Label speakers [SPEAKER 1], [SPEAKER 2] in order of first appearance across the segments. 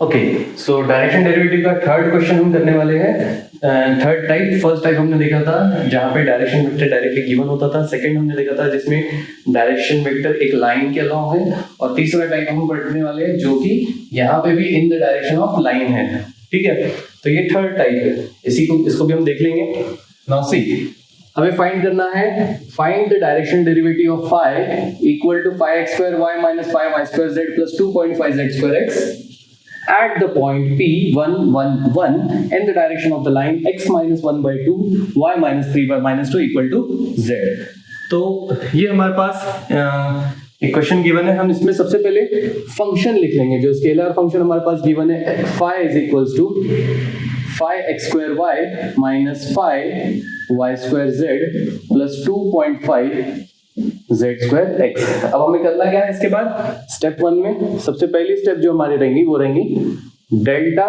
[SPEAKER 1] Okay, so direction derivative का third question हम करने वाले हैं। थर्ड टाइप, फर्स्ट टाइप हमने देखा था जहाँ पे डायरेक्शन वेक्टर डायरेक्टली गिवन होता था। सेकंड हमने देखा था जिसमें डायरेक्शन वेक्टर एक लाइन के अलावा है। और तीसरा टाइप हम पढ़ने वाले हैं जो कि यहाँ पे भी इन द डायरेक्शन ऑफ लाइन है। ठीक है, तो ये थर्ड टाइप है, इसको भी हम देख लेंगे। नाउ सी, हमें फाइंड करना है, find the direction derivative of phi equal to phi X square Y minus phi Y square Z plus 2.5 Z square X at the point P 1 1 1 in the direction of the line x minus 1 by 2 y minus 3 by minus 2 equal to z। तो ये हमारे पास एक question given है। हम इसमें सबसे पहले function लिख लेंगे। जो स्केलर फंक्शन हमारे पास गिवन है phi is equals to phi X square Y minus phi Y square Z plus 2.5 Z square X. अब हमें करना क्या है इसके बाद, स्टेप 1 में सबसे पहली स्टेप जो हमारी रहेंगी वो रहेंगी डेल्टा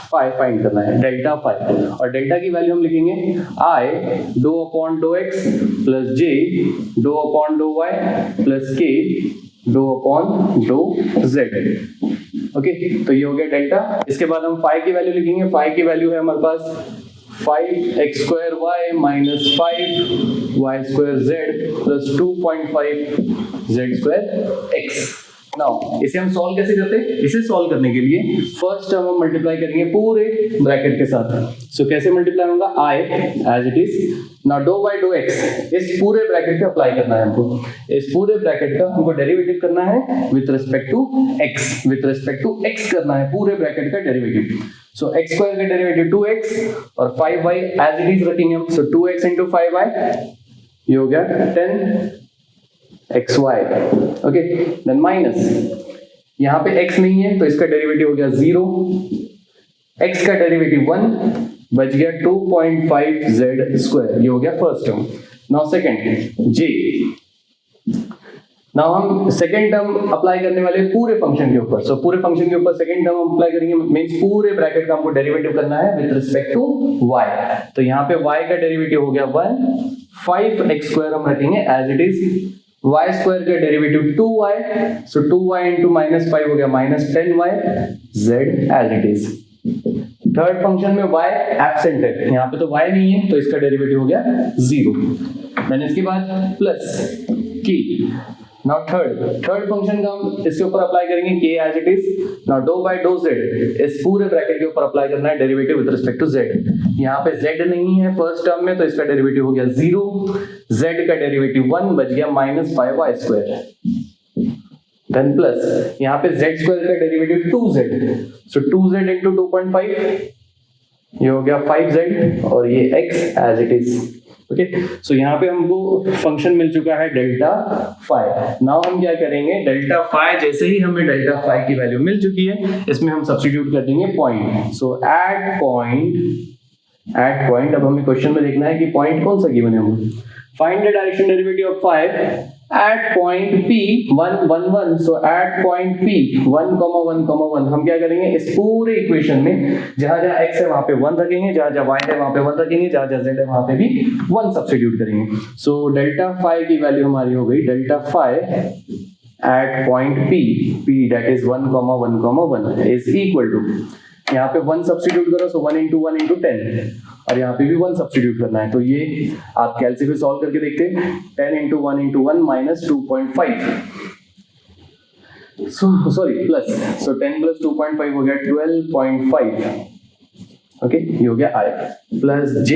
[SPEAKER 1] फाई फाइंड करना है, डेल्टा फाई। और डेल्टा की वैल्यू हम लिखेंगे आई डो अपॉन डो एक्स प्लस जे डो अपॉन डो वाई प्लस के डो अपॉन डो जेड। ओके, तो ये हो गया डेल्टा। इसके बाद हम फाई की वैल्यू लिखेंगे। फाई की वैल्यू है हमारे पास 5x square Y minus 5y square Z plus 2.5 Z square X. Now इसे हम सॉल्व कैसे करते हैं? इसे सॉल्व करने के लिए फर्स्ट टर्म हम मल्टीप्लाई करेंगे पूरे ब्रैकेट के साथ। सो कैसे मल्टीप्लाई होगा, i as it is. Now d by d x, इस पूरे ब्रैकेट पे अप्लाई करना है हमको। इस पूरे ब्रैकेट का हमको डेरिवेटिव करना है with respect to x, with respect to x करना है पूरे ब्रैकेट का डेरिवेटिव। सो x स्क्वायर का डेरिवेटिव 2x और 5y एज इट इज रखेंगे हम। सो 2x into 5y, ये हो गया 10xy। ओके, देन माइनस, यहाँ पे x नहीं है तो इसका डेरिवेटिव हो गया 0, x का डेरिवेटिव 1, बच गया 2.5z स्क्वायर। ये हो गया first term. Now second j। Now हम सेकंड टर्म अप्लाई करने वाले पूरे फंक्शन के ऊपर। सो पूरे फंक्शन के ऊपर सेकंड टर्म हम अप्लाई करेंगे, मींस पूरे ब्रैकेट का हमको डेरिवेटिव करना है विद रिस्पेक्ट टू y। तो यहाँ पे y का डेरिवेटिव हो गया 1, 5x स्क्वायर हम रखेंगे as it is, y square का derivative 2y, so 2y into minus 5 हो गया minus 10y, z as it is. Third function में y एब्सेंट है, यहाँ पे तो y नहीं है तो इसका डेरिवेटिव हो गया 0। देन इसके बाद plus k। Now third function का हम इसके ऊपर अप्लाई करेंगे k as it is. Now d by d z, इस पूरे ब्रैकेट के ऊपर अप्लाई करना है derivative with respect to z। यहाँ पे z नहीं है फर्स्ट टर्म में तो इसका डेरिवेटिव हो गया 0, z का डेरिवेटिव 1, बच गया minus 5y square. Then plus यहाँ पे z स्क्वायर का डेरिवेटिव 2z, सो 2z into 2.5, ये हो गया 5z और ये x as it is. Okay, so यहाँ पे हमको फंक्शन मिल चुका है डेल्टा फाई। नाउ हम क्या करेंगे, डेल्टा फाई जैसे ही हमें डेल्टा फाई की वैल्यू मिल चुकी है इसमें हम सब्स्टिट्यूट कर देंगे पॉइंट। सो एट पॉइंट, अब हमें क्वेश्चन में देखना है कि पॉइंट कौन सा गिवन है हमें। Find the direction derivative of phi at point P 1 1 1। So at point P 1, 1, 1 हम क्या करेंगे, इस पूरे इक्वेशन में जहां जहां x है वहां पे 1 रखेंगे, जहां जहां y है वहां पे 1 रखेंगे, जहां जहां z है वहां पे भी 1 सब्स्टिट्यूट करेंगे। सो डेल्टा फाई की वैल्यू हमारी हो गई delta phi at point P that is 1, 1, 1 is equal to, यहाँ पे 1 सब्स्टिट्यूट करो, सो 1 into 1 into 10, और यहाँ पे भी 1 सब्स्टिट्यूट करना है। तो ये आप कैलसी पे सॉल्व करके देखते हैं। 10 into 1 into 1 minus 2.5, प्लस, सो 10 plus 2.5 हो गया 12.5। ओके, ये हो गया i प्लस j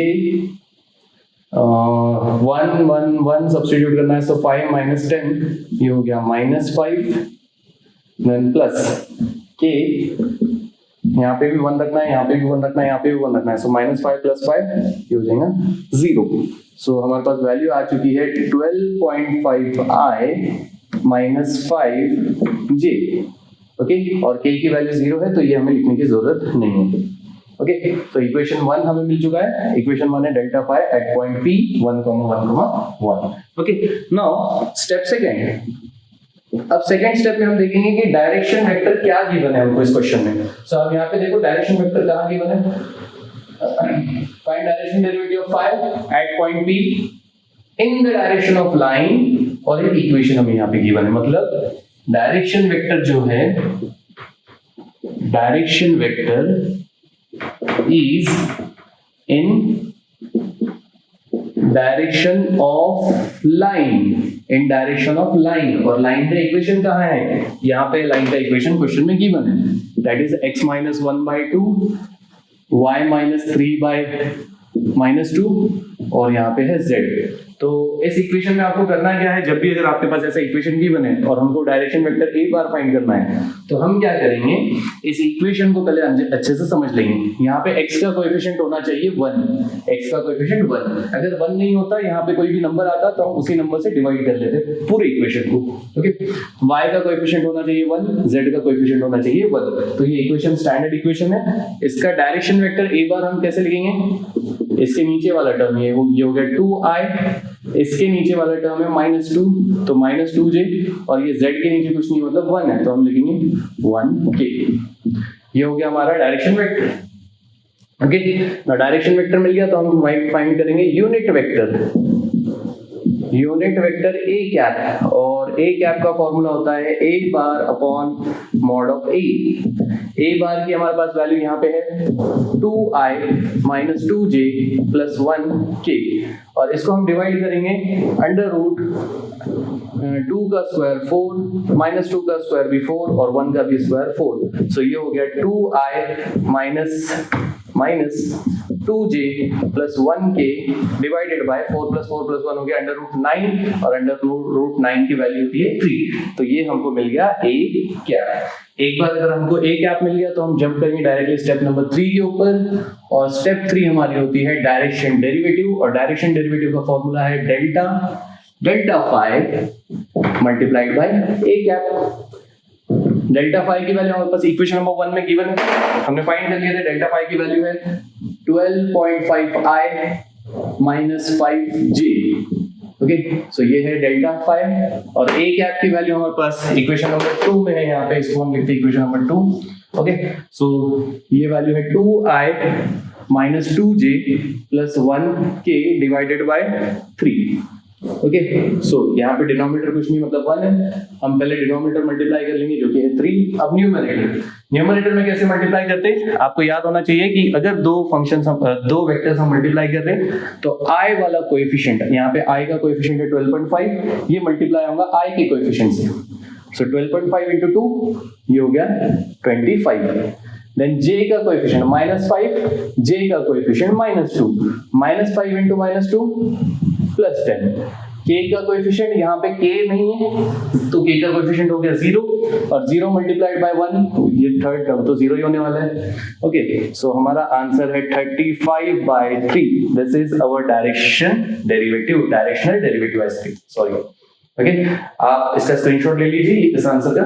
[SPEAKER 1] 1 सब्स्टिट्यूट करना है, सो 5 minus 10, ये हो गया minus 5। देन प्लस k, यहाँ पे भी 1 रखना है, यहाँ पे भी 1 रखना है, यहाँ पे भी 1 रखना है, सो -5 + 5 ये हो जाएगा 0। सो हमारे पास वैल्यू आ चुकी है 12.5i minus 5j। ओके, और k की वैल्यू 0 है तो ये हमें लिखने की जरूरत नहीं है। ओके, तो इक्वेशन 1 हमें मिल चुका है। इक्वेशन 1 है delta phi at point P 1, 1, 1। Okay, now step second. अब सेकंड स्टेप में हम देखेंगे कि डायरेक्शन वेक्टर क्या गिवन है हमको इस क्वेश्चन में। सो अब यहाँ पे देखो डायरेक्शन वेक्टर कहाँ गिवन है। Find direction derivative of phi at point P in the direction of line, और एक इक्वेशन हमें यहाँ पे गिवन है। मतलब डायरेक्शन वेक्टर जो है direction vector is in direction of line, in direction of line. और लाइन का इक्वेशन कहाँ है? यहाँ पे लाइन का इक्वेशन क्वेश्चन में गिवन है, that is x minus 1/2 y minus 3/-2 और यहाँ पे है z। तो इस इक्वेशन में आपको करना क्या है, जब भी अगर आपके पास ऐसा इक्वेशन गिवन है और हमको डायरेक्शन वेक्टर एक बार फाइंड करना है, तो हम क्या करेंगे, इस इक्वेशन को पहले अच्छे से समझ लेंगे। यहाँ पे x का कोएफिशिएंट होना चाहिए 1, x का कोएफिशिएंट 1। अगर 1 नहीं होता, यहाँ पे कोई भी नंबर आता, तो हम उसी नंबर से डिवाइड कर लेते पूरे इक्वेशन को। ओके, y का कोएफिशिएंट होना चाहिए 1, z का कोएफिशिएंट होना चाहिए 1। तो ये इक्वेशन स्टैंडर्ड इक्वेशन है। इसका डायरेक्शन वेक्टर एक बार हम कैसे लिखेंगे, इसके नीचे वाला टर्म ये हो गया 2i, इसके नीचे वाला टर्म है -2, तो -2j, और ये z के नीचे कुछ नहीं मतलब 1 है, तो हम लिखेंगे 1k। ये हो गया हमारा डायरेक्शन वेक्टर। ओके, ना डायरेक्शन वेक्टर मिल गया, तो हम फाइंड करेंगे unit vector. Unit vector a cap, और a कैप का फॉर्मूला होता है a bar upon mod of a। a बार की हमारे पास वैल्यू यहाँ पे है 2i minus 2j plus 1k, और इसको हम डिवाइड करेंगे अंडर रूट 2 का स्क्वायर 4, माइनस 2 का स्क्वायर भी 4 और 1 का भी स्क्वायर 4। सो ये हो गया 2i minus 2j plus 1k divided bye 4 plus 1 हो गया अंडर रूट 9, और अंडर रूट 9 की वैल्यू होती है 3। तो ये हमको मिल गया a कैप। एक बार अगर हमको a कैप मिल गया, तो हम जंप करेंगे डायरेक्टली स्टेप नंबर 3 के ऊपर, और स्टेप 3 हमारी होती है डायरेक्शन डेरिवेटिव, और डायरेक्शन डेरिवेटिव का फॉर्मूला है delta phi multiplied by a cap. Delta phi की वैल्यू हमारे पास इक्वेशन नंबर 1 में गिवन है, हमने फाइंड कर लिया था। डेल्टा फाई की वैल्यू है 12.5i माइनस 5j। ओके, सो ये है डेल्टा फाई, और a कैप की वैल्यू हमारे पास इक्वेशन नंबर 2 में है, यहाँ पे इसको हम लिखते हैं इक्वेशन नंबर 2। ओके, सो ये वैल्यू है 2i minus 2j plus 1k divided by 3। Okay, so यहाँ पे डिनोमिनेटर कुछ नहीं मतलब 1 है, हम पहले डिनोमिनेटर मल्टीप्लाई कर लेंगे जो कि है 3। अब न्यूमरेटर में कैसे मल्टीप्लाई करते हैं, आपको याद होना चाहिए कि अगर दो वेक्टर्स हम मल्टीप्लाई कर रहे हैं, तो i वाला कोएफिशिएंट, यहाँ पे i का कोएफिशिएंट है 12.5, ये मल्टीप्लाई होगा i के कोएफिशिएंट से। सो 12.5 into 2 ये हो गया 25। देन j का कोएफिशिएंट -5, j का कोएफिशिएंट -2, -5 into -2 +10। k का कोएफिशिएंट यहाँ पे k नहीं है, तो k का कोएफिशिएंट हो गया 0, और 0 मल्टीप्लाइड बाय 1, तो ये थर्ड टर्म तो 0 ही होने वाला है। ओके, सो हमारा आंसर है 35/3। This is our directional derivative, sorry. Okay, आप इसका स्क्रीनशॉट ले लीजिए इस आंसर का।